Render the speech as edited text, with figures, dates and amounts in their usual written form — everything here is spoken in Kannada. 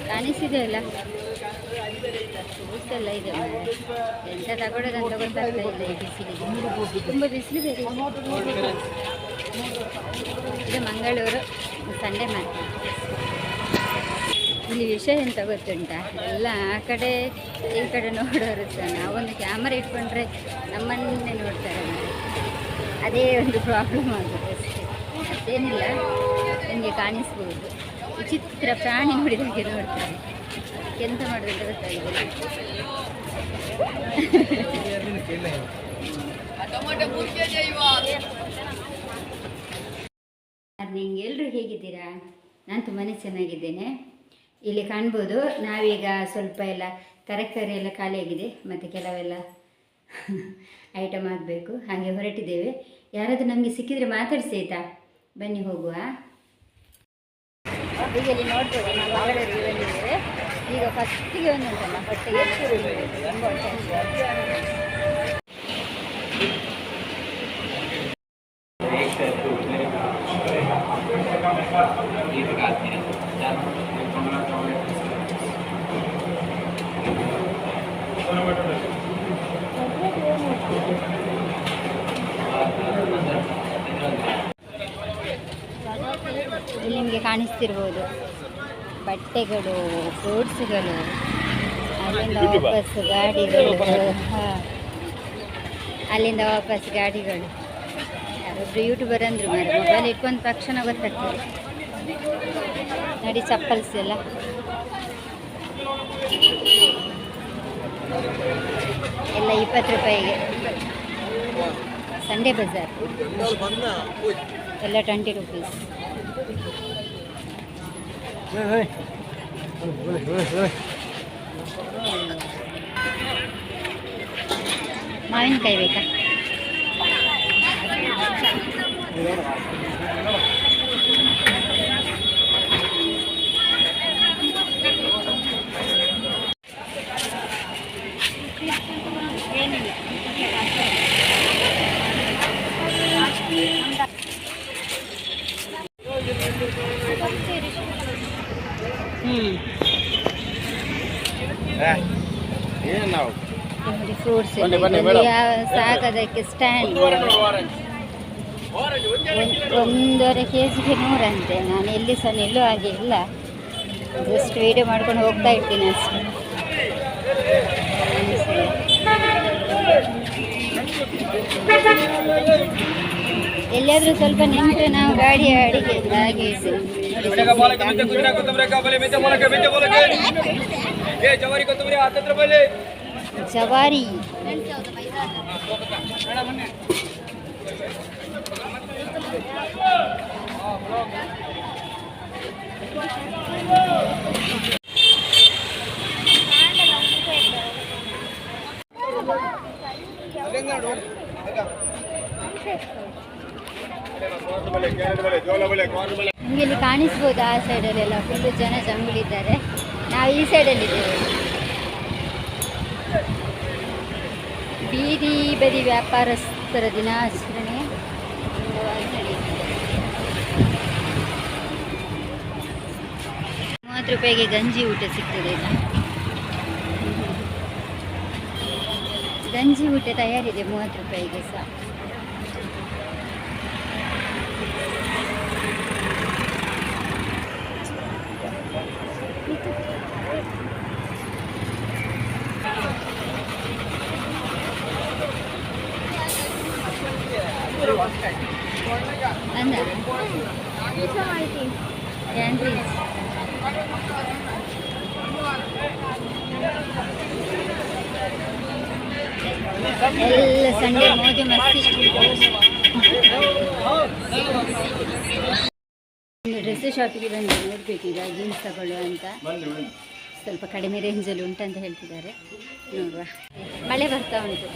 ಕಾಣಿಸಿದೆ ಅಲ್ಲ, ಎಲ್ಲ ಇದೆ. ಎಂತ ತಗೊಳ್ಳೋದಂತ ಗೊತ್ತಾಗ್ತಾ ಇಲ್ಲ ಈ ಬಿಸಿಲಿಗೆ. ತುಂಬ ಬಿಸಿಲಿದೆ. ಇದು ಮಂಗಳೂರು ಸಂಡೆ ಮಾರ್ಕೆಟ್. ಇಲ್ಲಿ ವಿಷಯ ಎಂತ ಗೊತ್ತುಂಟ, ಎಲ್ಲ ಆ ಕಡೆ ಈ ಕಡೆ ನೋಡೋರು ಸಹ ನಾವೊಂದು ಕ್ಯಾಮರಾ ಇಟ್ಕೊಂಡ್ರೆ ನಮ್ಮನ್ನೇ ನೋಡ್ತಾರೆ. ಅದೇ ಒಂದು ಪ್ರಾಬ್ಲಮ್ ಆಗುತ್ತೆ ಅಷ್ಟೇ, ಮತ್ತೇನಿಲ್ಲ. ನಿಮಗೆ ಕಾಣಿಸ್ಬೋದು, ವಿಚಿತ್ರ ಪ್ರಾಣಿ ನೋಡಿದಾಗೆ ನೋಡ್ತಾರೆ. ಎಂತ ಮಾಡೋದಂತ ಗೊತ್ತಾಗಿದೆ. ಮಾರ್ನಿಂಗ್, ಎಲ್ಲರೂ ಹೇಗಿದ್ದೀರಾ? ನಾನು ತುಂಬಾ ಚೆನ್ನಾಗಿದ್ದೇನೆ. ಇಲ್ಲಿ ಕಾಣ್ಬೋದು, ನಾವೀಗ ಸ್ವಲ್ಪ ಎಲ್ಲ ತರಕಾರಿ ಎಲ್ಲ ಖಾಲಿಯಾಗಿದೆ, ಮತ್ತು ಕೆಲವೆಲ್ಲ ಐಟಮ್ ಆಗಬೇಕು, ಹಾಗೆ ಹೊರಟಿದ್ದೇವೆ. ಯಾರಾದರೂ ನಮಗೆ ಸಿಕ್ಕಿದರೆ ಮಾತಾಡಿಸಿ ಆಯಿತಾ? ಬನ್ನಿ ಹೋಗುವ. ಈಗ ಇಲ್ಲಿ ನೋಡ್ಬೋದು, ನಾವು ಮಂಗಳೂರಿಗೆ ಬಂದಿದ್ದೇವೆ. ಈಗ ಫಸ್ಟಿಗೆ ಒಂದುಂಟಲ್ಲ, ಹೊಟ್ಟೆಗೆ ತುಂಬ ಹೊಟ್ಟೆ. ಇಲ್ಲಿ ನಿಮಗೆ ಕಾಣಿಸ್ತಿರ್ಬೋದು ಬಟ್ಟೆಗಳು, ಫ್ರೂಟ್ಸ್ಗಳು, ಅಲ್ಲಿಂದ ವಾಪಸ್ ಗಾಡಿಗಳು. ಅಲ್ಲಿಂದ ವಾಪಸ್ ಗಾಡಿಗಳು. ಯಾರೊಬ್ಬರು ಯೂಟ್ಯೂಬರ್ ಅಂದರು, ಮಾರೆ ಮೊಬೈಲ್ ಇಟ್ಕೊಂಡ ತಕ್ಷಣ ಗೊತ್ತಾಗ್ತದೆ ನೋಡಿ. ಚಪ್ಪಲ್ಸ್ ಎಲ್ಲ ಎಲ್ಲ 20 ರೂಪಾಯಿಗೆ. ಸಂಡೇ ಬಜಾರ್ ಎಲ್ಲ 20 ರೂಪೀಸ್. ಮಾವಿನಕಾಯಿ ಬೇಕಾ? ಏನಿಲ್ಲ. ಫ್ರೂಟ್ಸ್ ಸಾಗದಕ್ಕೆ ಸ್ಟ್ಯಾಂಡ್ 1.5 kg 100 ಅಂತೆ. ನಾನು ಎಲ್ಲಿ ಸಹ ನಿಲ್ಲೋ ಹಾಗೆ ಇಲ್ಲ, ಜಸ್ಟ್ ವೀಡಿಯೋ ಮಾಡ್ಕೊಂಡು ಹೋಗ್ತಾ ಇರ್ತೀನಿ ಅಷ್ಟೇ. ಎಲ್ಲಿಯಾದರೂ ಸ್ವಲ್ಪ ನಿಂತರೆ ನಾವು ಗಾಡಿ ಅಡಿಗೆ ಹಾಗೆ ಜವಾರಿ. ನಿಮಗೆ ಇಲ್ಲಿ ಕಾಣಿಸ್ಬೋದು, ಆ ಸೈಡಲ್ಲೆಲ್ಲ ಫುಲ್ಲು ಜನ ಜಂಗುಳಿದ್ದಾರೆ. ನಾವು ಈ ಸೈಡಲ್ಲಿದ್ದೇವೆ. ಬೀದಿ ಬದಿ ವ್ಯಾಪಾರಸ್ಥರ ದಿನಾಚರಣೆ ನಡೆಯುತ್ತಿದೆ. 30 ರೂಪಾಯಿಗೆ ಗಂಜಿ ಊಟ ಸಿಗ್ತದೆ. ಗಂಜಿ ಊಟ ತಯಾರಿದೆ 30 ರೂಪಾಯಿಗೆ ಸಹ. ಅಂದ ಕ್ಯಾಂಟೀನ್ಸ್ ಎಲ್ಲ ಸಂಡೆ ಮೋಜು ಮಸ್ತಿ. ಡ್ರೆಸ್ ಶಾಪಿಗೆ ಬಂದು ನೋಡಬೇಕೀಗ ಜೀನ್ಸ್ ತಗೊಳ್ಳುವ ಅಂತ. ಸ್ವಲ್ಪ ಕಡಿಮೆ ರೇಂಜಲ್ಲಿ ಉಂಟಂತ ಹೇಳ್ತಿದ್ದಾರೆ, ನೋಡುವ. ಮಳೆ ಬರ್ತಾ ಉಂಟು.